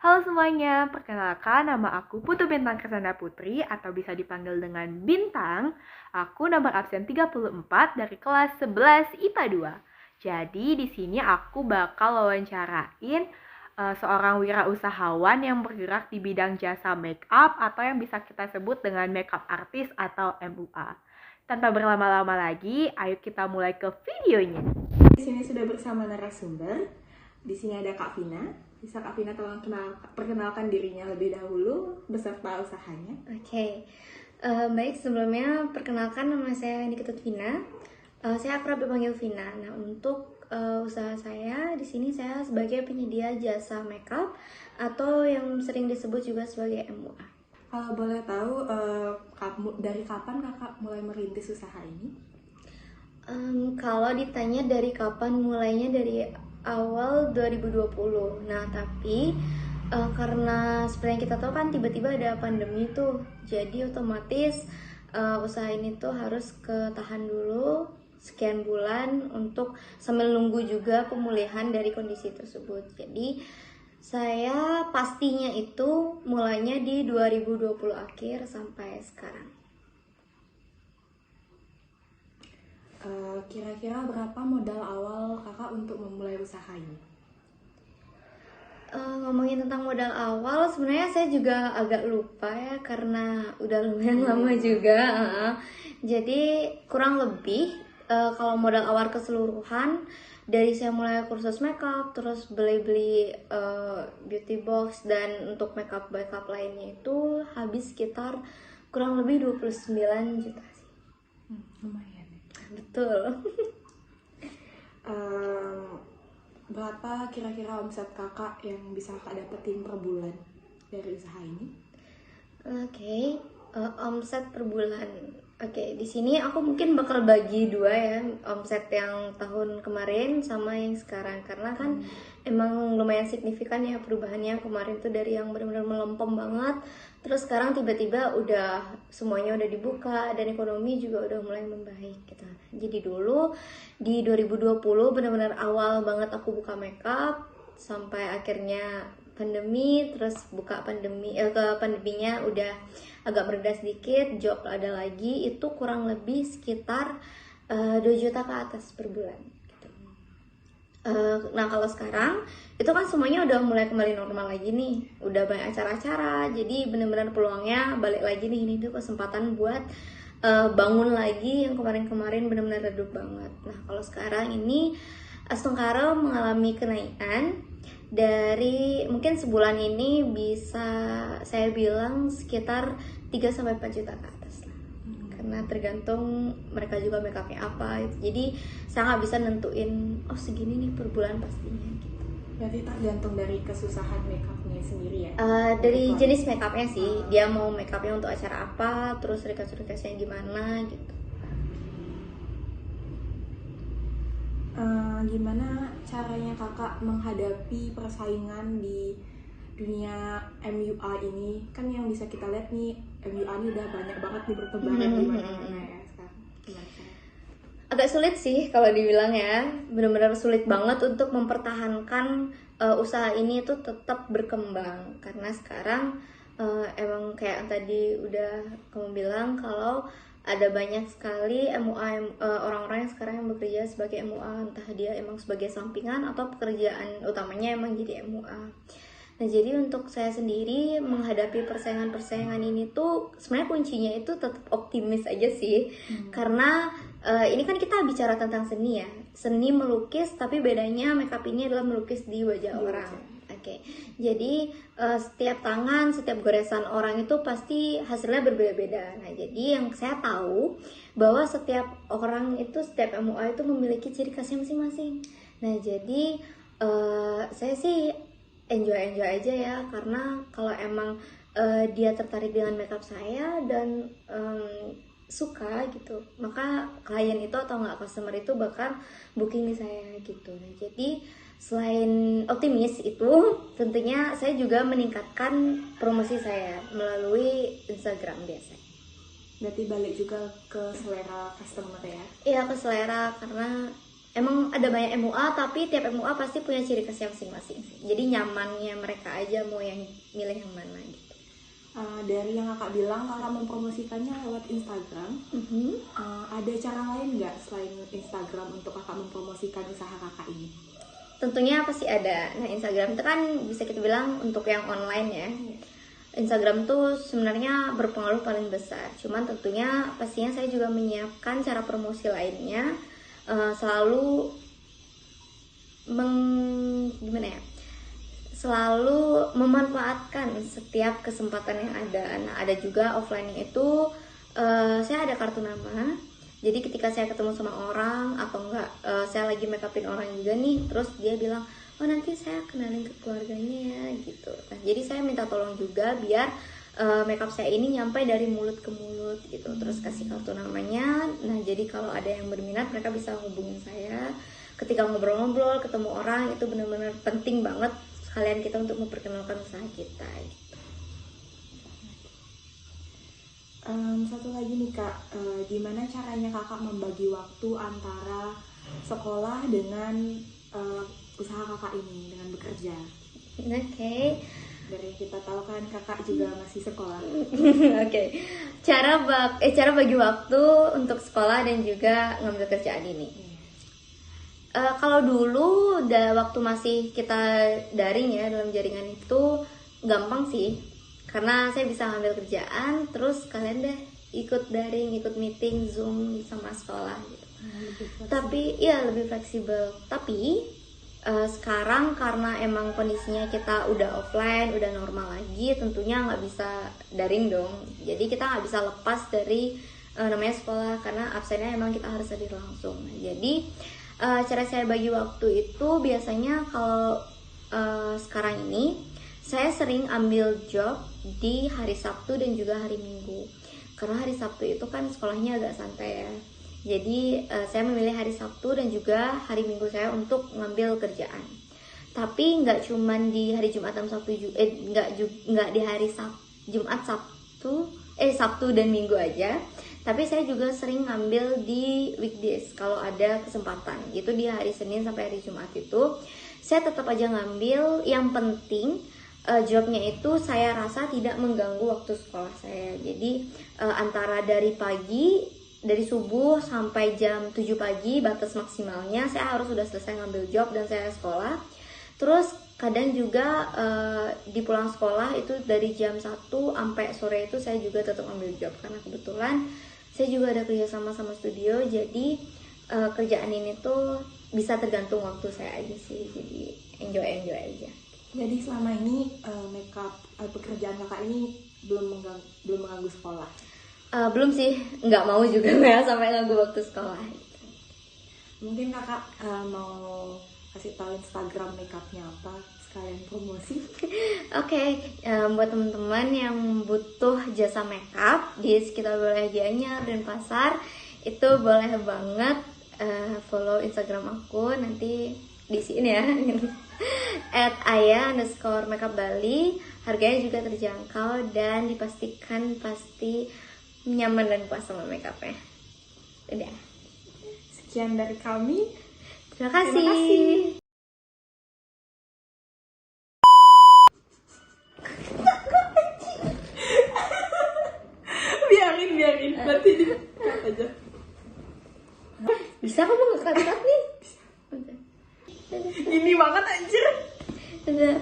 Halo semuanya, perkenalkan nama aku Putu Bintang Kesana Putri atau bisa dipanggil dengan Bintang. Aku nomor absen 34 dari kelas 11 IPA 2. Jadi di sini aku bakal wawancarain seorang wirausahawan yang bergerak di bidang jasa make up atau yang bisa kita sebut dengan makeup artist atau MUA. Tanpa berlama-lama lagi, ayo kita mulai ke videonya. Di sini sudah bersama narasumber. Di sini ada Kak Vina. Bisa Kak Vina tolong perkenalkan dirinya lebih dahulu beserta usahanya. Oke. Baik, sebelumnya perkenalkan nama saya Nikita Vina. Saya akrab dipanggil Vina. Nah, untuk usaha saya di sini saya sebagai penyedia jasa makeup atau yang sering disebut juga sebagai MUA. Kalau boleh tahu dari kapan Kakak mulai merintis usaha ini? Kalau ditanya dari kapan mulainya, dari awal 2020. Nah, tapi karena seperti yang kita tahu kan tiba-tiba ada pandemi tuh, jadi otomatis usaha ini tuh harus ketahan dulu sekian bulan untuk sambil nunggu juga pemulihan dari kondisi tersebut. Jadi saya pastinya itu mulainya di 2020 akhir sampai sekarang. Kira-kira berapa modal awal Kakak untuk memulai usaha ini? Ngomongin tentang modal awal, sebenarnya saya juga agak lupa ya karena udah lumayan lama juga. Jadi kurang lebih kalau modal awal keseluruhan dari saya mulai kursus makeup, terus beli-beli beauty box dan untuk makeup lainnya itu habis sekitar kurang lebih 29 juta sih. Lumayan. Betul. Berapa kira-kira omset Kakak yang bisa Kakak dapetin per bulan dari usaha ini? Oke, omset per bulan. Oke, di sini aku mungkin bakal bagi dua ya, omset yang tahun kemarin sama yang sekarang, karena kan emang lumayan signifikan ya perubahannya. Kemarin tuh dari yang benar-benar melempem banget, terus sekarang tiba-tiba udah semuanya udah dibuka dan ekonomi juga udah mulai membaik gitu. Jadi dulu di 2020 benar-benar awal banget aku buka makeup sampai akhirnya pandemi, terus buka pandeminya udah agak mereda sedikit, job ada lagi, itu kurang lebih sekitar 2 juta ke atas per bulan gitu. Nah kalau sekarang itu kan semuanya udah mulai kembali normal lagi nih, udah banyak acara-acara, jadi benar-benar peluangnya balik lagi nih, ini tuh kesempatan buat bangun lagi yang kemarin-kemarin benar-benar redup banget. Nah kalau sekarang ini Astungkara mengalami kenaikan dari mungkin sebulan ini bisa saya bilang sekitar 3-4 juta ke atas lah. Karena tergantung mereka juga makeupnya apa gitu. Jadi saya nggak bisa nentuin oh segini nih per bulan pastinya gitu. Berarti tergantung dari kesusahan makeupnya sendiri ya? Dari jenis makeupnya sih, dia mau makeupnya untuk acara apa, terus request-requestnya gimana gitu. Gimana caranya Kakak menghadapi persaingan di dunia MUA ini? Kan yang bisa kita lihat nih, MUA ini udah banyak banget nih bertebaran di mana-mana ya sekarang. Gimana caranya? Agak sulit sih kalau dibilang ya, benar-benar sulit banget untuk mempertahankan usaha ini tuh tetap berkembang, karena sekarang emang kayak tadi udah kamu bilang kalau ada banyak sekali MUA, orang-orang yang sekarang yang bekerja sebagai MUA, entah dia emang sebagai sampingan atau pekerjaan utamanya emang jadi MUA. Nah jadi untuk saya sendiri menghadapi persaingan-persaingan ini tuh sebenarnya kuncinya itu tetap optimis aja sih. Karena ini kan kita bicara tentang seni ya, seni melukis, tapi bedanya makeup ini adalah melukis di wajah orang. Oke, jadi setiap tangan, setiap goresan orang itu pasti hasilnya berbeda-beda. Nah, jadi yang saya tahu bahwa setiap orang itu, setiap MUA itu memiliki ciri khasnya masing-masing. Nah, jadi saya sih enjoy aja ya, karena kalau emang dia tertarik dengan makeup saya dan suka gitu, maka klien itu atau nggak customer itu bakal booking di saya gitu. Nah, jadi selain optimis itu, tentunya saya juga meningkatkan promosi saya melalui Instagram biasa. Berarti balik juga ke selera customer ya? Iya, ke selera, karena emang ada banyak MUA, tapi tiap MUA pasti punya ciri khasnya masing-masing sih. Jadi nyamannya mereka aja mau yang milih yang mana gitu. Dari yang kakak bilang kakak mempromosikannya lewat Instagram, ada cara lain nggak selain Instagram untuk kakak mempromosikan usaha kakak ini? Tentunya pasti ada. Nah, Instagram itu kan bisa kita bilang untuk yang online ya. Instagram tuh sebenarnya berpengaruh paling besar. Cuman tentunya pastinya saya juga menyiapkan cara promosi lainnya, selalu gimana ya? Selalu memanfaatkan setiap kesempatan yang ada. Nah, ada juga offline itu saya ada kartu nama. Jadi ketika saya ketemu sama orang atau enggak saya lagi make upin orang juga nih, terus dia bilang, "Oh, nanti saya kenalin ke keluarganya ya," gitu. Nah, jadi saya minta tolong juga biar make up saya ini nyampe dari mulut ke mulut gitu. Terus kasih kartu namanya. Nah, jadi kalau ada yang berminat mereka bisa hubungin saya. Ketika ngobrol-ngobrol, ketemu orang, itu benar-benar penting banget kalian kita untuk memperkenalkan usaha kita gitu. Satu lagi nih kak, gimana caranya kakak membagi waktu antara sekolah dengan usaha kakak ini, dengan bekerja? Oke. Dari yang kita tahu kan kakak juga masih sekolah. Oke. Cara bagi waktu untuk sekolah dan juga ngambil kerjaan ini. Kalau dulu waktu masih kita daring ya dalam jaringan itu gampang sih, karena saya bisa ngambil kerjaan terus kalian deh ikut daring, ikut meeting Zoom sama sekolah gitu. Tapi iya lebih fleksibel. Tapi sekarang karena emang kondisinya kita udah offline, udah normal lagi, tentunya nggak bisa daring dong. Jadi kita nggak bisa lepas dari namanya sekolah, karena absennya emang kita harus hadir langsung. Jadi cara saya bagi waktu itu biasanya kalau sekarang ini saya sering ambil job di hari Sabtu dan juga hari Minggu. Karena hari Sabtu itu kan sekolahnya agak santai ya. Jadi saya memilih hari Sabtu dan juga hari Minggu saya untuk ngambil kerjaan. Tapi nggak cuman di hari Jumat dan Sabtu nggak di hari Sabtu dan Minggu aja. Tapi saya juga sering ngambil di weekdays kalau ada kesempatan. Itu di hari Senin sampai hari Jumat itu saya tetap aja ngambil. Yang penting jobnya itu saya rasa tidak mengganggu waktu sekolah saya. Jadi antara dari subuh sampai jam 7 pagi batas maksimalnya saya harus sudah selesai ngambil job dan saya sekolah. Terus kadang juga di pulang sekolah itu dari jam 1 sampai sore itu saya juga tetap ambil job, karena kebetulan saya juga ada kerjasama sama studio. Jadi kerjaan ini tuh bisa tergantung waktu saya aja sih, jadi enjoy aja. Jadi selama ini makeup pekerjaan kakak ini belum mengganggu sekolah? Belum sih, nggak mau juga ya sampai ganggu waktu sekolah. Mungkin kakak mau kasih tahu Instagram makeupnya apa, sekalian promosi. Oke, buat teman-teman yang butuh jasa makeup di sekitar wilayah Gianyar dan Pasar, itu boleh banget follow Instagram aku, nanti di sini ya. @aya_makeup_bali. Harganya juga terjangkau dan dipastikan pasti nyaman dan puas sama makeupnya. Udah. Sekian dari kami. Terima kasih. Terima kasih. biarin nanti di aja. Bisa kamu ngekat nih? Ini banget anjir. Udah.